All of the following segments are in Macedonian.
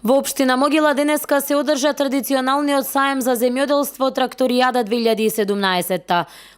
Во општина Могила денеска се одржа традиционалниот саем за земјоделство Тракторијада 2017.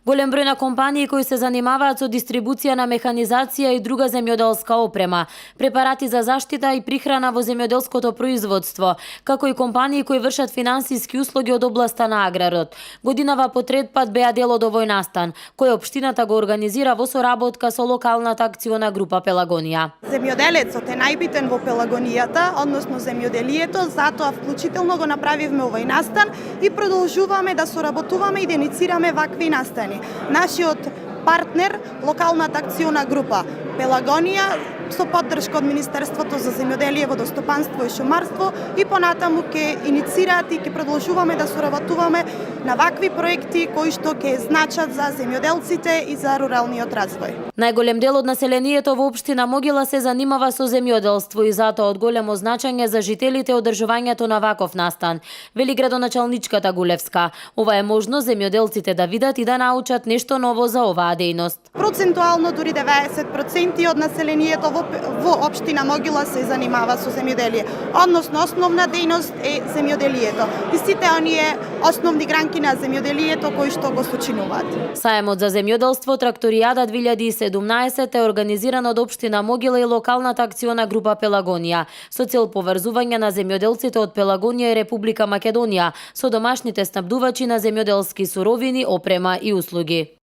Голем број на компании кои се занимаваат со дистрибуција на механизација и друга земјоделска опрема, препарати за заштита и прихрана во земјоделското производство, како и компании кои вршат финансиски услуги од областа на аграрот. Годинава потред пат беа дел од овој настан, кој општината го организира во соработка со локалната акциона група Пелагонија. Земјоделецот е најбитен во Пелагонијата, односно земјоделието, затоа вклучително го направивме овој настан и продолжуваме да соработуваме и да иницираме вакви настани. Нашиот партнер, локалната акциона група Пелагонија, со поддршка од Министерството за земјоделие, водостопанство и шумарство и понатаму ќе иницираат и ќе продолжуваме да соработуваме на вакви проекти кои што ќе значат за земјоделците и за руралниот развој. Најголем дел од населението во општина Могила се занимава со земјоделство и затоа од големо значење за жителите одржувањето на ваков настан, вели градоначалничката Гулевска. Ова е можно земјоделците да видат и да научат нешто ново за оваа дејност. Процентуално дури 90% од населението во општина Могила се занимава со земјоделие. Односно, основна дејност е земјоделието. И сите оние основни гранки на земјоделието кои што го сочинуваат. Саемот за земјоделство Тракторијада 2017 е организиран од општина Могила и локалната акциона група Пелагонија со цел поврзување на земјоделците од Пелагонија и Република Македонија со домашните снабдувачи на земјоделски суровини, опрема и услуги.